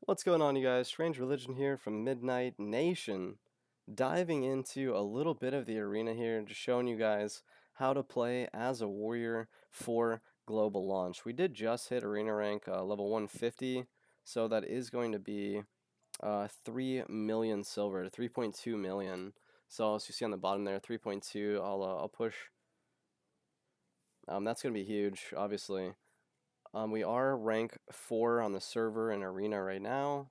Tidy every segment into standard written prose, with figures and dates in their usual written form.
What's going on, you guys? Strange Religion here from Midnight Nation. Diving into a little bit of the arena here, just showing you guys how to play as a warrior for global launch. We did just hit arena rank level 150, so that is going to be 3 million silver, 3.2 million. So as you see on the bottom there, 3.2. I'll push. That's going to be huge, obviously. We are rank 4 on the server and arena right now.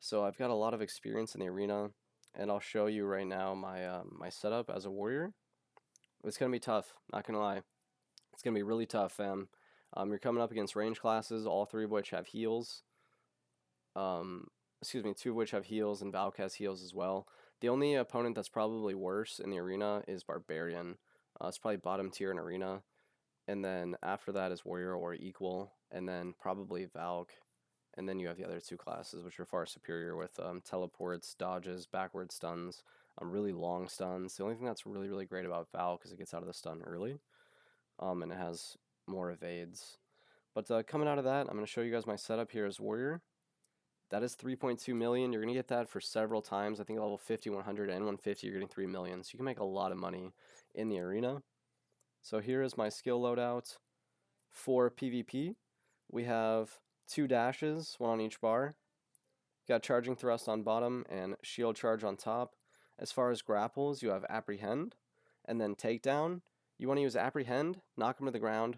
So I've got a lot of experience in the arena, and I'll show you right now my setup as a warrior. It's gonna be tough, not gonna lie. It's gonna be really tough, fam. You're coming up against range classes, all three of which have heals. Excuse me, two of which have heals, and Valk has heals as well. The only opponent that's probably worse in the arena is Barbarian. It's probably bottom tier in arena, and then after that is warrior or equal, and then probably Valk. And then you have the other two classes, which are far superior with teleports, dodges, backward stuns, really long stuns. The only thing that's really, really great about Val is it gets out of the stun early, and it has more evades. But coming out of that, I'm going to show you guys my setup here as Warrior. That is 3.2 million. You're going to get that for several times. I think level 50, 100, and 150, you're getting 3 million. So you can make a lot of money in the arena. So here is my skill loadout for PvP. We have 2 dashes, one on each bar. Got charging thrust on bottom and shield charge on top. As far as grapples, you have apprehend and then takedown. You want to use apprehend, knock him to the ground,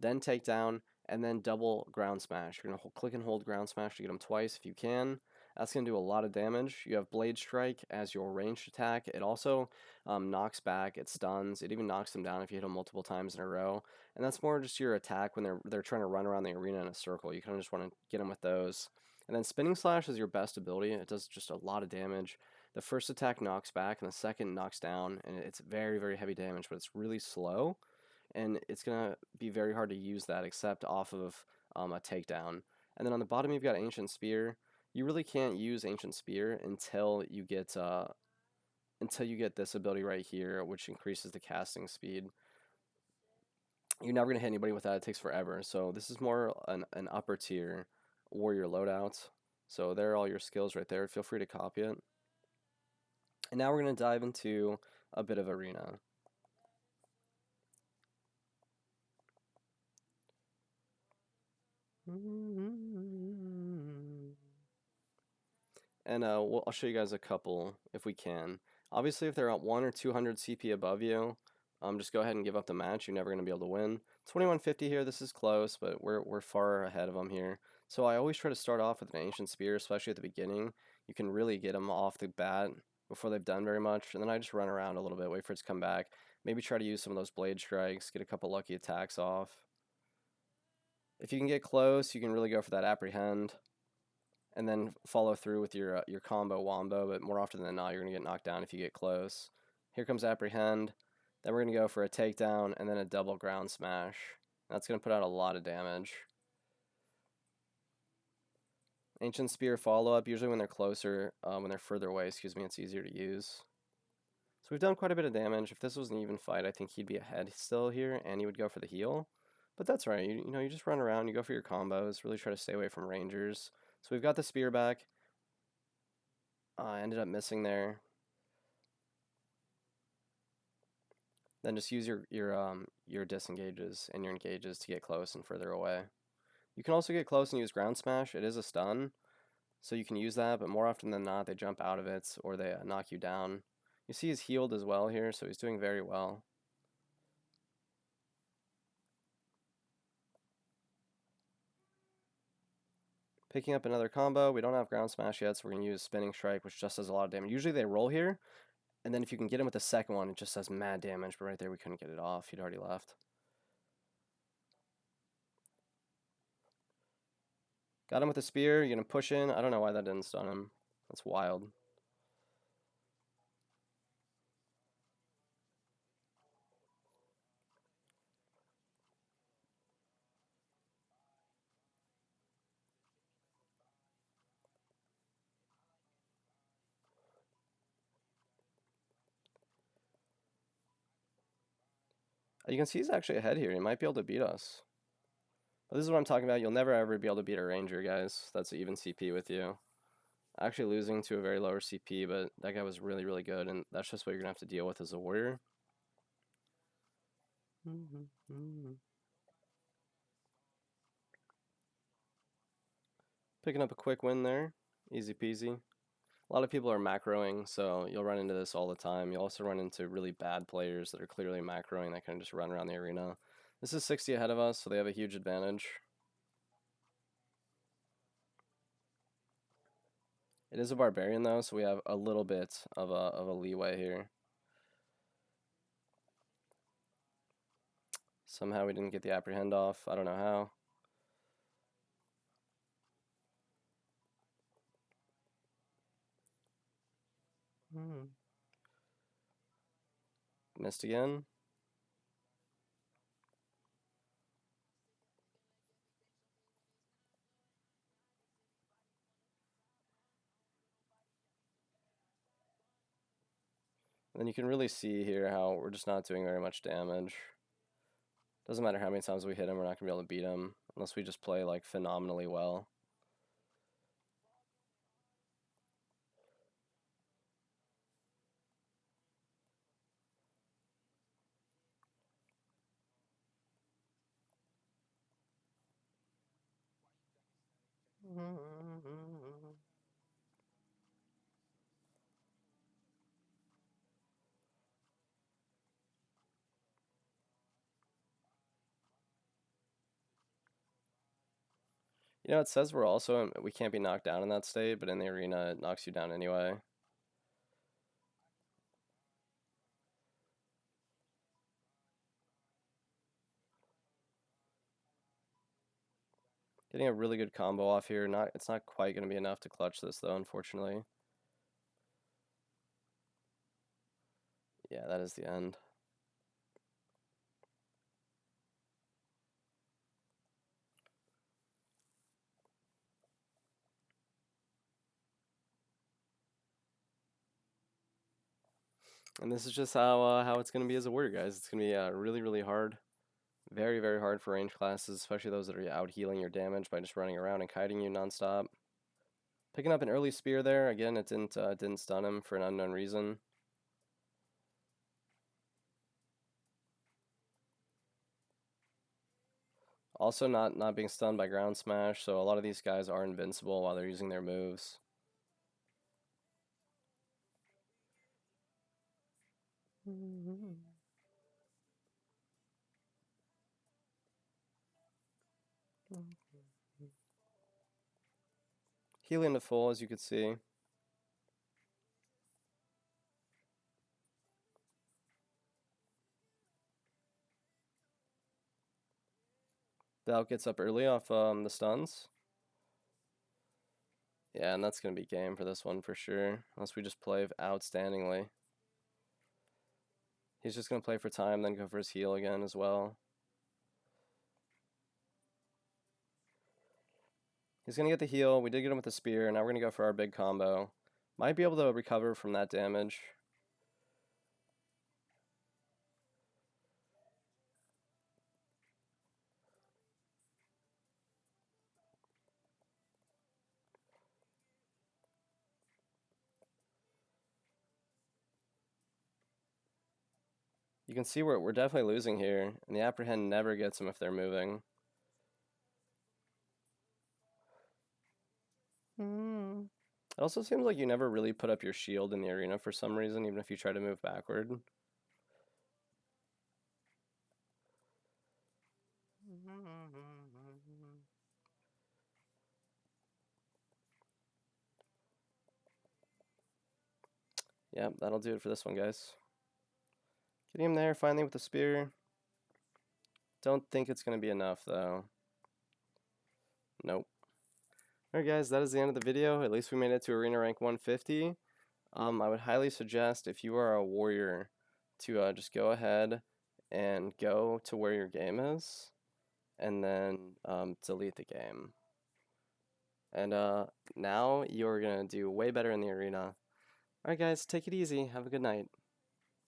then takedown, and then double ground smash. You're going to click and hold ground smash to get him twice if you can. That's going to do a lot of damage. You have blade strike as your ranged attack. It also knocks back, it stuns, it even knocks them down if you hit them multiple times in a row. And that's more just your attack when they're trying to run around the arena in a circle. You kind of just want to get them with those. And then Spinning Slash is your best ability. It does just a lot of damage. The first attack knocks back, and the second knocks down, and it's very, very heavy damage, but it's really slow, and it's going to be very hard to use that except off of a takedown. And then on the bottom, you've got Ancient Spear. You really can't use Ancient Spear until you get this ability right here, which increases the casting speed. You're never going to hit anybody with that. It takes forever. So this is more an upper tier warrior loadout. So there are all your skills right there. Feel free to copy it. And now we're going to dive into a bit of arena. And I'll show you guys a couple if we can. Obviously, if they're at 1 or 200 CP above you, just go ahead and give up the match. You're never going to be able to win. 2150 here, this is close, but we're far ahead of them here. So I always try to start off with an Ancient Spear, especially at the beginning. You can really get them off the bat before they've done very much. And then I just run around a little bit, wait for it to come back. Maybe try to use some of those blade strikes, get a couple lucky attacks off. If you can get close, you can really go for that apprehend and then follow through with your combo wombo, but more often than not, you're going to get knocked down if you get close. Here comes apprehend. Then we're going to go for a takedown and then a double ground smash. That's going to put out a lot of damage. Ancient Spear follow-up, usually when they're closer, when they're further away, excuse me, it's easier to use. So we've done quite a bit of damage. If this was an even fight, I think he'd be ahead still here, and he would go for the heal. But that's right, you know, you just run around, you go for your combos, really try to stay away from rangers. So we've got the spear back. I ended up missing there. Then just use your disengages and your engages to get close and further away. You can also get close and use ground smash. It is a stun, so you can use that, but more often than not, they jump out of it or they knock you down. You see he's healed as well here, so he's doing very well. Picking up another combo. We don't have ground smash yet, so we're going to use spinning strike, which just does a lot of damage. Usually they roll here, and then if you can get him with the second one, it just does mad damage, but right there we couldn't get it off. He'd already left. Got him with a spear. You're going to push in. I don't know why that didn't stun him. That's wild. You can see he's actually ahead here. He might be able to beat us. But this is what I'm talking about. You'll never ever be able to beat a ranger, guys. That's an even CP with you. Actually losing to a very lower CP, but that guy was really, really good, and that's just what you're gonna have to deal with as a warrior. Picking up a quick win there. Easy peasy. A lot of people are macroing, so you'll run into this all the time. You'll also run into really bad players that are clearly macroing that kind of just run around the arena. This is 60 ahead of us, so they have a huge advantage. It is a barbarian though, so we have a little bit of a leeway here. Somehow we didn't get the apprehend off. I don't know how. Missed again. And then you can really see here how we're just not doing very much damage. Doesn't matter how many times we hit him, we're not going to be able to beat him unless we just play like phenomenally well. You know, it says we can't be knocked down in that state, but in the arena it knocks you down anyway. Getting a really good combo off here. It's not quite going to be enough to clutch this though, unfortunately. Yeah, that is the end. And this is just how it's going to be as a warrior, guys. It's going to be really, really hard. Very, very hard for range classes, especially those that are out healing your damage by just running around and kiting you nonstop. Picking up an early spear there. Again, it didn't stun him for an unknown reason. Also not being stunned by ground smash, so a lot of these guys are invincible while they're using their moves. Healing to full, as you can see. Valk gets up early off the stuns. Yeah, and that's going to be game for this one for sure, unless we just play outstandingly. He's just going to play for time, then go for his heal again as well. He's going to get the heal. We did get him with the spear. Now we're going to go for our big combo. Might be able to recover from that damage. You can see we're definitely losing here, and the apprehend never gets them if they're moving. It also seems like you never really put up your shield in the arena for some reason, even if you try to move backward. Yeah, that'll do it for this one, guys. Getting him there finally with the spear. Don't think it's going to be enough, though. Nope. Alright, guys, that is the end of the video. At least we made it to Arena Rank 150. I would highly suggest, if you are a warrior, to just go ahead and go to where your game is, and then delete the game. And now you're going to do way better in the arena. Alright, guys, take it easy. Have a good night.